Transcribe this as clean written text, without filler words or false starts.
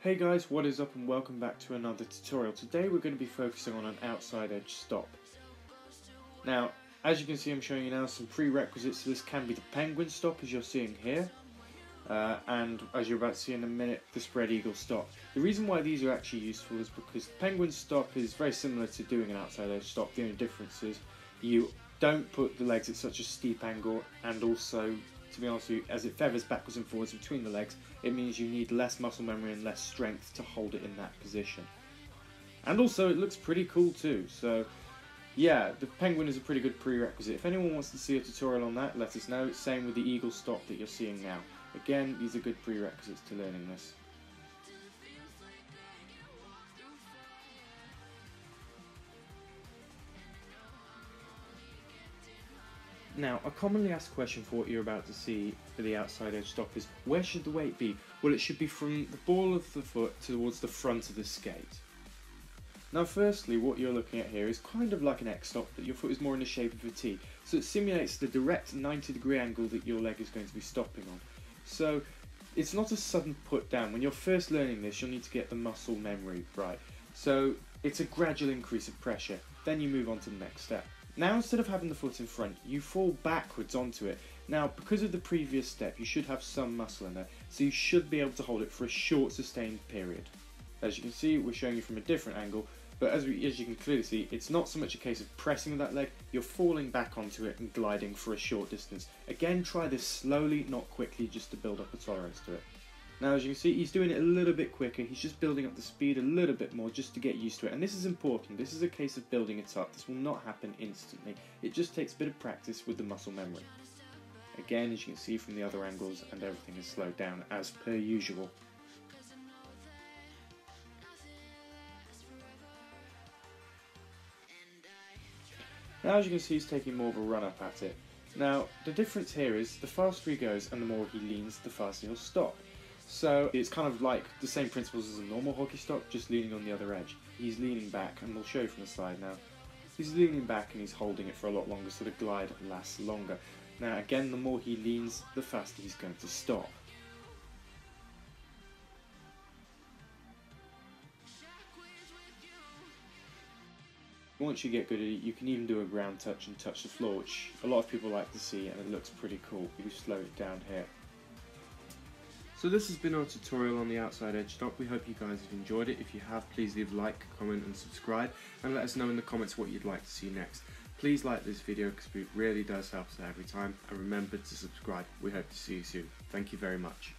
Hey guys, what is up and welcome back to another tutorial. Today we're going to be focusing on an outside edge stop. Now, as you can see, I'm showing you now some prerequisites. So this can be the penguin stop, as you're seeing here, and as you're about to see in a minute, the spread eagle stop. The reason why these are actually useful is because the penguin stop is very similar to doing an outside edge stop. The only difference is you don't put the legs at such a steep angle, and also, to be honest with you, as it feathers backwards and forwards between the legs, it means you need less muscle memory and less strength to hold it in that position. And also, it looks pretty cool too, so yeah, the penguin is a pretty good prerequisite. If anyone wants to see a tutorial on that, let us know. Same with the eagle stop that you're seeing now. Again, these are good prerequisites to learning this. Now, a commonly asked question for what you're about to see for the outside edge stop is, where should the weight be? Well, it should be from the ball of the foot towards the front of the skate. Now, firstly, what you're looking at here is kind of like an X stop, but your foot is more in the shape of a T. So it simulates the direct 90-degree angle that your leg is going to be stopping on. So it's not a sudden put down. When you're first learning this, you'll need to get the muscle memory right. So it's a gradual increase of pressure. Then you move on to the next step. Now, instead of having the foot in front, you fall backwards onto it. Now, because of the previous step, you should have some muscle in there, so you should be able to hold it for a short, sustained period. As you can see, we're showing you from a different angle, but as you can clearly see, it's not so much a case of pressing with that leg, you're falling back onto it and gliding for a short distance. Again, try this slowly, not quickly, just to build up a tolerance to it. Now, as you can see, he's doing it a little bit quicker. He's just building up the speed a little bit more just to get used to it. And this is important. This is a case of building it up. This will not happen instantly. It just takes a bit of practice with the muscle memory. Again, as you can see from the other angles, and everything is slowed down as per usual. Now, as you can see, he's taking more of a run up at it. Now, the difference here is the faster he goes and the more he leans, the faster he'll stop. So it's kind of like the same principles as a normal hockey stop, just leaning on the other edge. He's leaning back, and we'll show you from the side now. He's leaning back and he's holding it for a lot longer, so the glide lasts longer. Now again, the more he leans, the faster he's going to stop. Once you get good at it, you can even do a ground touch and touch the floor, which a lot of people like to see, and it looks pretty cool. We've slowed it down here. So this has been our tutorial on the outside edge stop. We hope you guys have enjoyed it. If you have, please leave a like, comment and subscribe, and let us know in the comments what you'd like to see next. Please like this video because it really does help us every time, and remember to subscribe. We hope to see you soon. Thank you very much.